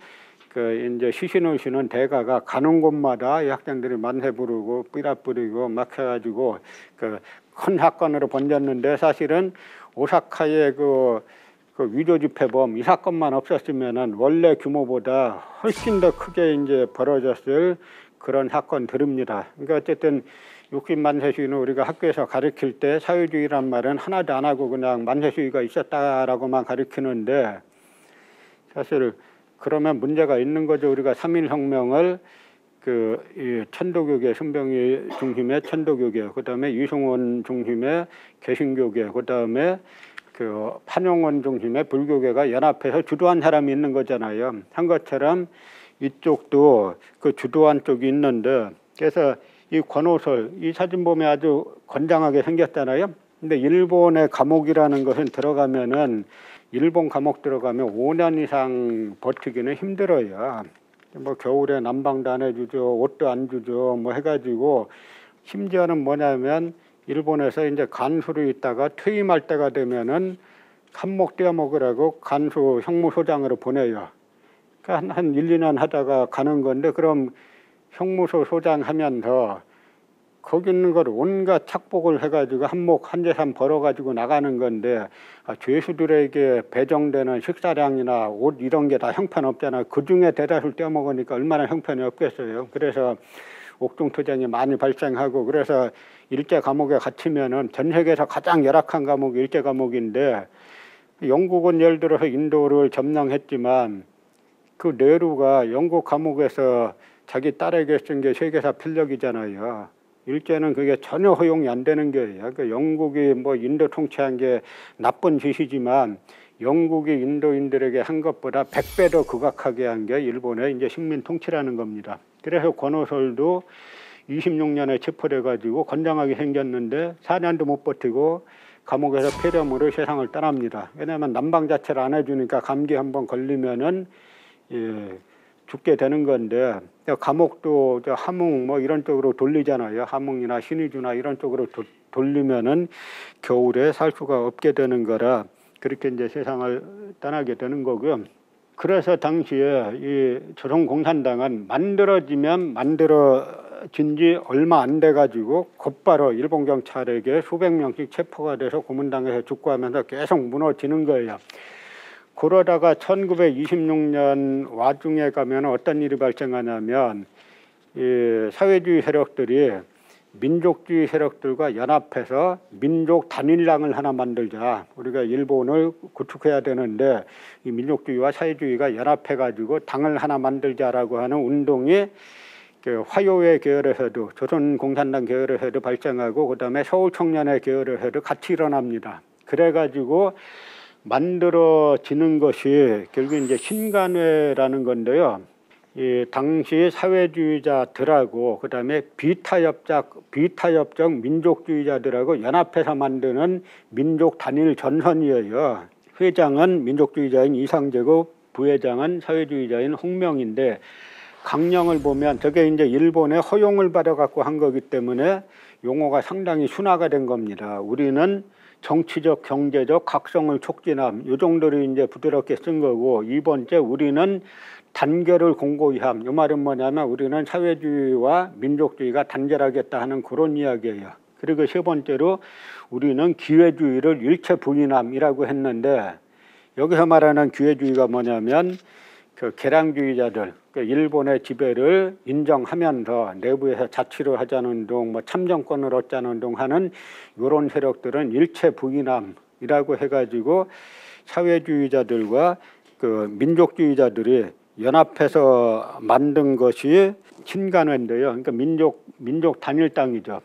그 이제 시신을 쉬는 대가가 가는 곳마다 이 학생들이 만세 부르고 삐라 뿌리고 막 해가지고 그 큰 사건으로 번졌는데, 사실은 오사카의 그 위조 집회범 이 사건만 없었으면은 원래 규모보다 훨씬 더 크게 이제 벌어졌을 그런 사건들입니다. 그러니까 어쨌든 60만세 시위는 우리가 학교에서 가르칠 때 사회주의란 말은 하나도 안 하고 그냥 만세 시위가 있었다라고만 가르치는데, 사실 그러면 문제가 있는 거죠. 우리가 3.1혁명을 이 천도교계 순병이 중심의 천도교계, 그다음에 이승원 중심의 개신교계, 그다음에 그 판용원 중심의 불교계가 연합해서 주도한 사람이 있는 거잖아요. 한 것처럼 이쪽도 그 주도한 쪽이 있는데, 그래서 이 권오설, 이 사진 보면 아주 건장하게 생겼잖아요. 근데 일본의 감옥이라는 것은 들어가면은, 일본 감옥 들어가면 5년 이상 버티기는 힘들어요. 뭐 겨울에 난방도 안 해주죠, 옷도 안 주죠, 뭐 해가지고, 심지어는 뭐냐면 일본에서 이제 간수로 있다가 퇴임할 때가 되면은 한몫 떼어 먹으라고 간수 형무소장으로 보내요. 그러니까 한 1, 2년 하다가 가는 건데, 그럼 형무소 소장 하면서 거기 있는 걸 온갖 착복을 해가지고 한몫 한 재산 벌어가지고 나가는 건데, 죄수들에게 배정되는 식사량이나 옷 이런 게 다 형편없잖아요. 그중에 대다수를 떼어먹으니까 얼마나 형편이 없겠어요. 그래서 옥중투쟁이 많이 발생하고, 그래서 일제 감옥에 갇히면은 전 세계에서 가장 열악한 감옥이 일제 감옥인데, 영국은 예를 들어서 인도를 점령했지만 그 네루가 영국 감옥에서 자기 딸에게 쓴 게 세계사 필력이잖아요. 일제는 그게 전혀 허용이 안 되는 거예요. 그러니까 영국이 뭐 인도 통치한 게 나쁜 짓이지만 영국이 인도인들에게 한 것보다 100배 더 극악하게 한 게 일본의 이제 식민 통치라는 겁니다. 그래서 권오설도 26년에 체포돼 가지고 건장하게 생겼는데 4년도 못 버티고 감옥에서 폐렴으로 세상을 떠납니다. 왜냐하면 난방 자체를 안 해주니까 감기 한번 걸리면은 죽게 되는 건데, 감옥도 함흥 뭐 이런 쪽으로 돌리잖아요. 함흥이나 신의주나 이런 쪽으로 돌리면은 겨울에 살 수가 없게 되는 거라 그렇게 이제 세상을 떠나게 되는 거고요. 그래서 당시에 이 조선공산당은 만들어진 지 얼마 안 돼 가지고 곧바로 일본 경찰에게 수백 명씩 체포가 돼서 고문당해서 죽고 하면서 계속 무너지는 거예요. 그러다가 1926년 와중에 가면 어떤 일이 발생하냐면, 이 사회주의 세력들이 민족주의 세력들과 연합해서 민족 단일당을 하나 만들자. 우리가 일본을 구축해야 되는데 이 민족주의와 사회주의가 연합해가지고 당을 하나 만들자라고 하는 운동이 그 화요회 계열에서도, 조선공산당 계열에서도 발생하고, 그다음에 서울청년회 계열에서도 같이 일어납니다. 그래가지고 만들어지는 것이 결국 이제 신간회라는 건데요. 이 당시 사회주의자들하고 그다음에 비타협적 민족주의자들하고 연합해서 만드는 민족 단일 전선이에요. 회장은 민족주의자인 이상제고 부회장은 사회주의자인 홍명인데, 강령을 보면 저게 이제 일본의 허용을 받아 갖고 한 거기 때문에 용어가 상당히 순화가 된 겁니다. 우리는 정치적, 경제적 각성을 촉진함, 이 정도로 이제 부드럽게 쓴 거고, 2번째 우리는 단결을 공고히 함. 이 말은 뭐냐면 우리는 사회주의와 민족주의가 단결하겠다 하는 그런 이야기예요. 그리고 3번째로 우리는 기회주의를 일체 부인함이라고 했는데, 여기서 말하는 기회주의가 뭐냐면 그 개량주의자들, 그 일본의 지배를 인정하면서 내부에서 자치를 하자는 운동, 뭐 참정권을 얻자는 운동하는 이런 세력들은 일체 부인함이라고 해가지고 사회주의자들과 그 민족주의자들이 연합해서 만든 것이 신간회인데요. 그러니까 민족 단일당이죠.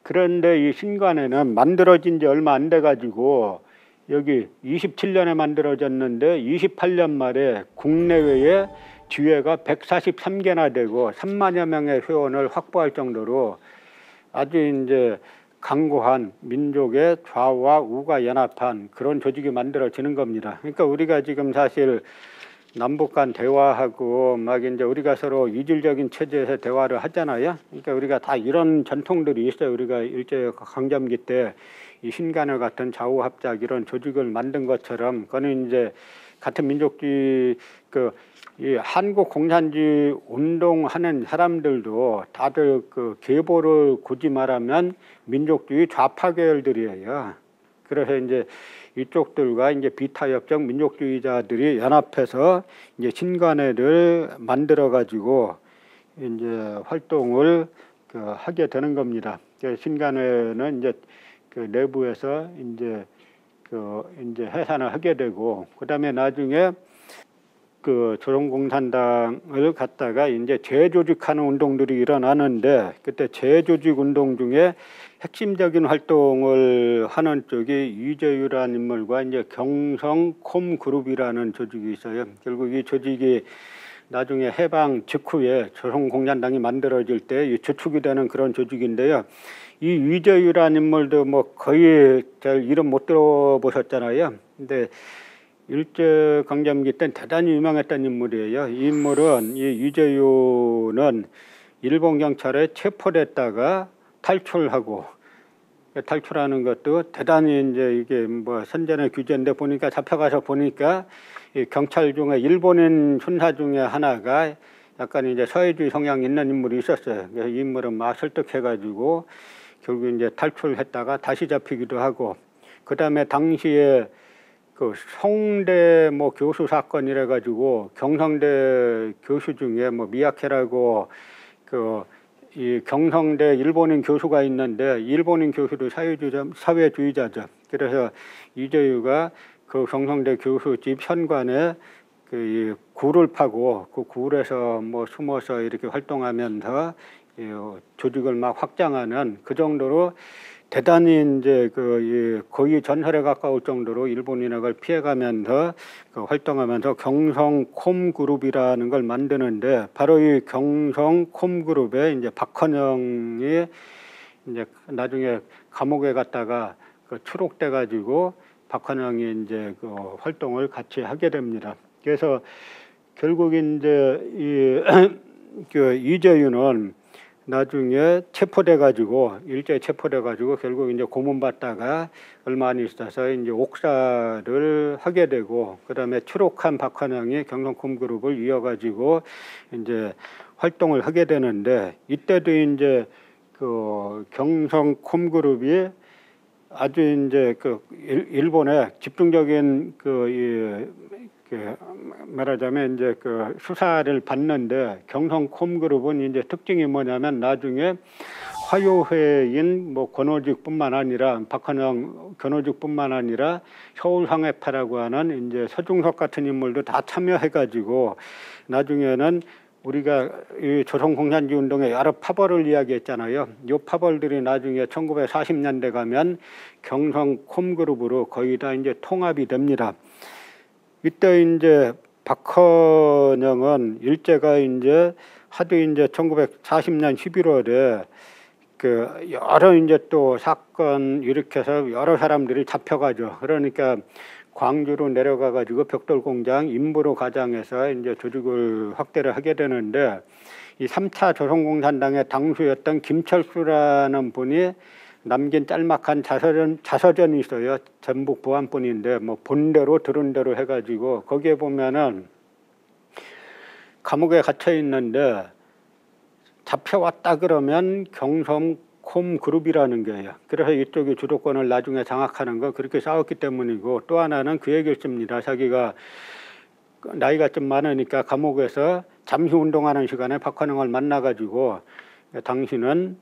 그런데 이 신간회는 만들어진 지 얼마 안 돼가지고 여기 27년에 만들어졌는데 28년 말에 국내외에 지회가 143개나 되고 3만여 명의 회원을 확보할 정도로 아주 이제 강고한 민족의 좌우와 우가 연합한 그런 조직이 만들어지는 겁니다. 그러니까 우리가 지금 사실 남북 간 대화하고 막 이제 우리가 서로 이질적인 체제에서 대화를 하잖아요. 그러니까 우리가 다 이런 전통들이 있어요. 우리가 일제 강점기 때 이 신간회 같은 좌우합작 이런 조직을 만든 것처럼, 그거는 이제 같은 민족주의 이 한국 공산주의 운동하는 사람들도 다들 그 계보를 굳이 말하면 민족주의 좌파 계열들이에요. 그래서 이제 이쪽들과 이제 비타협적 민족주의자들이 연합해서 이제 신간회를 만들어 가지고 이제 활동을 하게 되는 겁니다. 신간회는 이제 그 내부에서 이제 해산을 하게 되고, 그다음에 나중에 그 조선공산당을 갖다가 이제 재조직하는 운동들이 일어나는데 그때 재조직 운동 중에 핵심적인 활동을 하는 쪽이 이재유라는 인물과 이제 경성콤그룹이라는 조직이 있어요. 결국 이 조직이 나중에 해방 직후에 조선공산당이 만들어질 때 주축이 되는 그런 조직인데요. 이 이재유라는 인물도 뭐 거의 잘 이름 못 들어보셨잖아요. 근데 일제강점기 때 대단히 유명했던 인물이에요. 이 인물은 이 이재유는 일본 경찰에 체포됐다가 탈출하고 탈출하는 것도 대단히 이제 이게 뭐 선전의 규제인데 보니까 잡혀가서 보니까 이 경찰 중에 일본인 순사 중에 하나가 약간 이제 서해주의 성향 있는 인물이 있었어요. 그래서 이 인물은 막 설득해가지고 결국 이제 탈출했다가 다시 잡히기도 하고 그 다음에 당시에 그 성대 뭐 교수 사건이래 가지고 경성대 교수 중에 뭐 미야케라고 그 이 경성대 일본인 교수가 있는데 일본인 교수도 사회주의자죠. 그래서 이재유가 그 경성대 교수 집 현관에 그 굴을 파고 그 굴에서 뭐 숨어서 이렇게 활동하면서 조직을 막 확장하는 그 정도로 대단히 이제 거의 전설에 가까울 정도로 일본인학을 피해가면서 활동하면서 경성콤그룹이라는 걸 만드는데 바로 이 경성콤그룹에 이제 박헌영이 이제 나중에 감옥에 갔다가 추록돼 가지고 박헌영이 이제 활동을 같이 하게 됩니다. 그래서 결국 이제 이재유는 나중에 체포돼 가지고 일제 체포돼 가지고 결국 이제 고문받다가 얼마 안 있어서 이제 옥사를 하게 되고 그다음에 추록한 박헌영이 경성콤그룹을 이어가지고 이제 활동을 하게 되는데 이때도 이제 그 경성콤그룹이 아주 이제 일본의 집중적인 말하자면 이제 수사를 받는데 경성콤그룹은 이제 특징이 뭐냐면 나중에 화요회인 뭐 권오직뿐만 아니라 박헌영 권오직뿐만 아니라 서울상해파라고 하는 이제 서중석 같은 인물도 다 참여해가지고 나중에는 우리가 이 조선공산주의 운동의 여러 파벌을 이야기했잖아요. 이 파벌들이 나중에 1940년대 가면 경성콤그룹으로 거의 다 이제 통합이 됩니다. 이때 이제 박헌영은 일제가 이제 하도 이제 1940년 11월에 여러 이제 또 사건 일으켜서 여러 사람들이 잡혀가죠. 그러니까 광주로 내려가 가지고 벽돌공장 인부로 가장해서 이제 조직을 확대를 하게 되는데 이 3차 조선공산당의 당수였던 김철수라는 분이 남긴 짤막한 자서전이 있어요. 전북 보안본인데 뭐 본대로 들은 대로 해가지고 거기에 보면은 감옥에 갇혀 있는데 잡혀왔다 그러면 경성콤그룹이라는 거예요. 그래서 이쪽이 주도권을 나중에 장악하는 거 그렇게 싸웠기 때문이고 또 하나는 그 얘기를 씁니다. 자기가 나이가 좀 많으니까 감옥에서 잠시 운동하는 시간에 박헌영을 만나가지고 당신은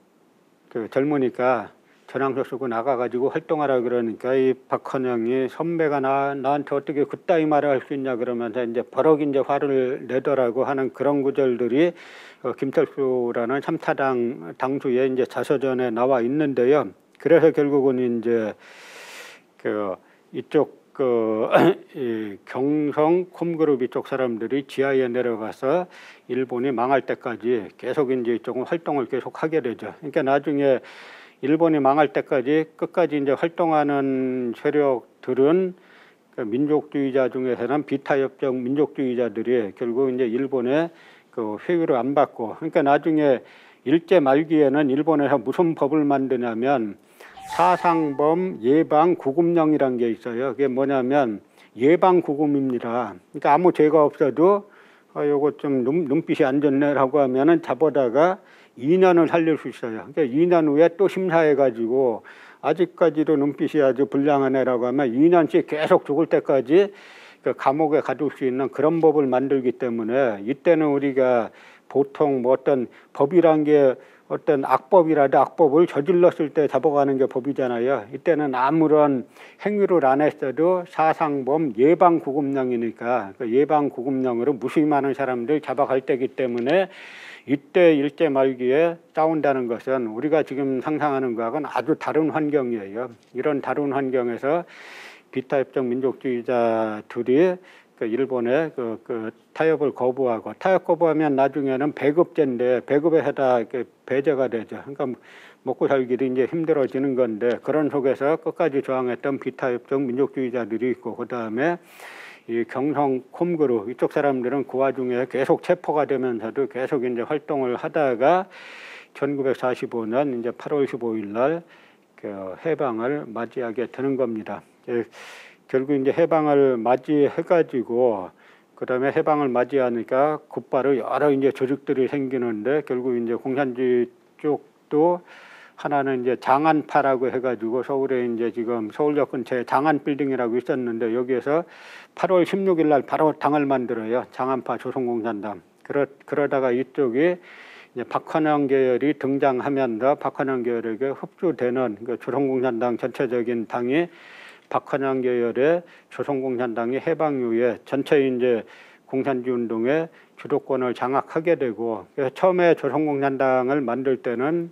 젊으니까 전향서 쓰고 나가가지고 활동하라 그러니까 이 박헌영이 선배가 나한테 어떻게 그따위 말을 할 수 있냐 그러면서 이제 버럭 이제 화를 내더라고 하는 그런 구절들이 김철수라는 3차 당수의 이제 자서전에 나와 있는데요. 그래서 결국은 이제 이쪽 이 경성콤그룹 이쪽 사람들이 지하에 내려가서 일본이 망할 때까지 계속 이제 이쪽은 활동을 계속 하게 되죠. 그러니까 나중에 일본이 망할 때까지 끝까지 이제 활동하는 세력들은 민족주의자 중에서는 비타협적 민족주의자들이 결국 이제 일본의 회유를 안 받고 그러니까 나중에 일제 말기에는 일본에서 무슨 법을 만드냐면 사상범 예방 구금령이라는 게 있어요. 그게 뭐냐면 예방 구금입니다. 그러니까 아무 죄가 없어도 요거 좀 눈빛이 안 좋네라고 하면은 잡아다가 2년을 살릴 수 있어요. 그러니까 2년 후에 또 심사해가지고 아직까지도 눈빛이 아주 불량한 애라고 하면 2년씩 계속 죽을 때까지 감옥에 가둘 수 있는 그런 법을 만들기 때문에 이때는 우리가 보통 뭐 어떤 법이란 게 어떤 악법이라도 악법을 저질렀을 때 잡아가는 게 법이잖아요. 이때는 아무런 행위를 안 했어도 사상범 예방구금령이니까 그 예방구금령으로 무수히 많은 사람들 잡아갈 때이기 때문에 이때 일제 말기에 싸운다는 것은 우리가 지금 상상하는 것과는 아주 다른 환경이에요. 이런 다른 환경에서 비타협정 민족주의자들이 그 일본의 그 타협을 거부하고 타협 거부하면 나중에는 배급제인데 배급에서다 배제가 되죠. 그러니까 먹고 살기도 이제 힘들어지는 건데 그런 속에서 끝까지 저항했던 비타협정 민족주의자들이 있고 그 다음에 이 경성 콤그룹 이쪽 사람들은 그 와중에 계속 체포가 되면서도 계속 이제 활동을 하다가 1945년 이제 8월 15일 날 그 해방을 맞이하게 되는 겁니다. 결국 이제 해방을 맞이해가지고 그다음에 해방을 맞이하니까 곧바로 여러 이제 조직들이 생기는데 결국 이제 공산주의 쪽도 하나는 이제 장안파라고 해가지고 서울에 이제 지금 서울역 근처에 장안빌딩이라고 있었는데 여기에서 8월 16일 날 바로 당을 만들어요. 장안파 조선공산당. 그러다가 이쪽이 이제 박헌영 계열이 등장하면서 박헌영 계열에게 흡수되는 그 조선공산당 전체적인 당이 박헌영 계열의 조선공산당이 해방 이후에 전체 이제 공산주의 운동의 주도권을 장악하게 되고 그래서 처음에 조선공산당을 만들 때는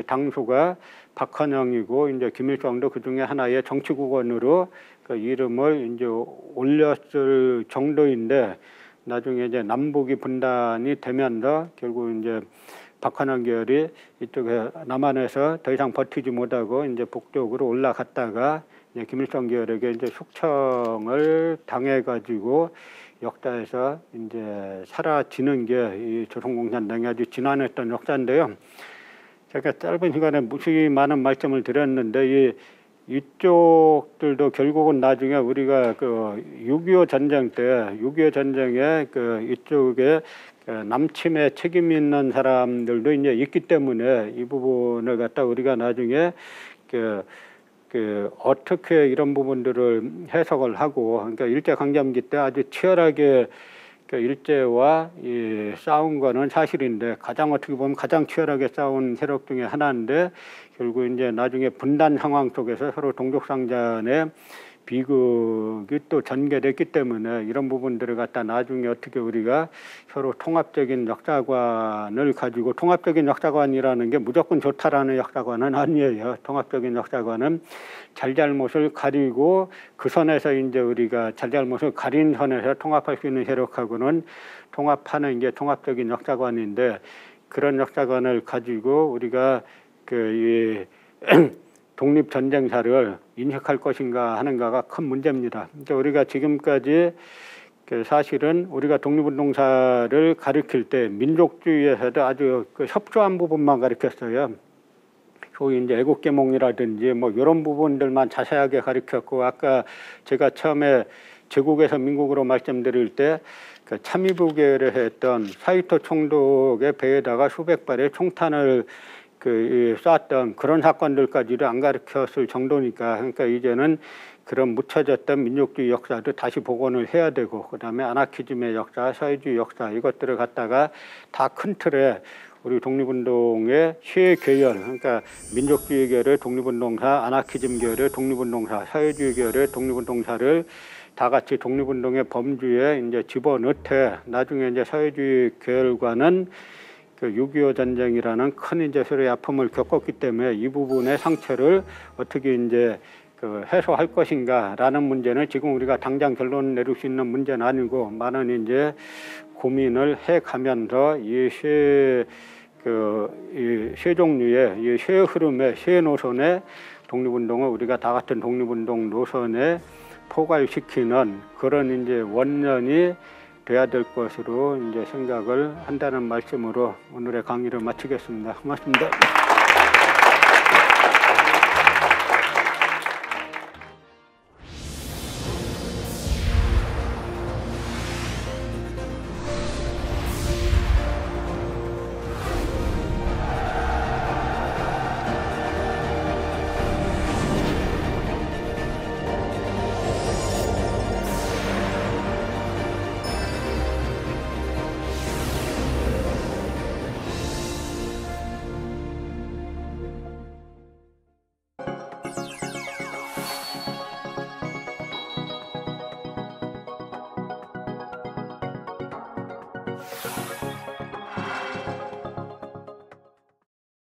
당수가 박헌영이고 이제 김일성도 그 중에 하나의 정치국원으로 그 이름을 이제 올렸을 정도인데 나중에 이제 남북이 분단이 되면서 결국 이제 박헌영 계열이 이쪽에 남한에서 더 이상 버티지 못하고 이제 북쪽으로 올라갔다가 이제 김일성 계열에게 이제 숙청을 당해가지고 역사에서 이제 사라지는 게 이 조선공산당이 아주 지난했던 역사인데요. 제가 짧은 시간에 무수히 많은 말씀을 드렸는데 이쪽들도 결국은 나중에 우리가 그 6.25 전쟁 때 6.25 전쟁에 그 이쪽에 남침에 책임 있는 사람들도 이제 있기 때문에 이 부분을 갖다 우리가 나중에 어떻게 이런 부분들을 해석을 하고 그러니까 일제강점기 때 아주 치열하게 일제와 싸운 거는 사실인데 가장 어떻게 보면 가장 치열하게 싸운 세력 중에 하나인데 결국 이제 나중에 분단 상황 속에서 서로 동족상잔의 비극이 또 전개됐기 때문에 이런 부분들을 갖다 나중에 어떻게 우리가 서로 통합적인 역사관을 가지고 통합적인 역사관이라는 게 무조건 좋다라는 역사관은 아니에요. 통합적인 역사관은 잘잘못을 가리고 그 선에서 이제 우리가 잘잘못을 가린 선에서 통합할 수 있는 세력하고는 통합하는 게 통합적인 역사관인데 그런 역사관을 가지고 우리가 독립전쟁사를 인식할 것인가 하는가가 큰 문제입니다. 그러니까 우리가 지금까지 사실은 우리가 독립운동사를 가르칠 때 민족주의에서도 아주 협소한 부분만 가르쳤어요. 소위 이제 애국계몽이라든지 뭐 이런 부분들만 자세하게 가르쳤고 아까 제가 처음에 제국에서 민국으로 말씀드릴 때 그 참의부계를 했던 사이토 총독의 배에다가 수백 발의 총탄을 쐈던 그런 사건들까지도 안 가르쳤을 정도니까 그러니까 이제는 그런 묻혀졌던 민족주의 역사도 다시 복원을 해야 되고 그다음에 아나키즘의 역사, 사회주의 역사 이것들을 갖다가 다 큰 틀에 우리 독립운동의 세 계열 그러니까 민족주의 계열의 독립운동사, 아나키즘 계열의 독립운동사, 사회주의 계열의 독립운동사를 다 같이 독립운동의 범주에 이제 집어넣되 나중에 이제 사회주의 계열과는 6.25 전쟁이라는 큰 이제 서로의 아픔을 겪었기 때문에 이 부분의 상처를 어떻게 이제 해소할 것인가라는 문제는 지금 우리가 당장 결론 내릴 수 있는 문제는 아니고 많은 이제 고민을 해가면서 이 세 종류의 이 세 흐름의 세 노선의 독립운동을 우리가 다 같은 독립운동 노선에 포괄시키는 그런 이제 원년이 돼야 될 것으로 이제 생각을 한다는 말씀으로 오늘의 강의를 마치겠습니다. 고맙습니다.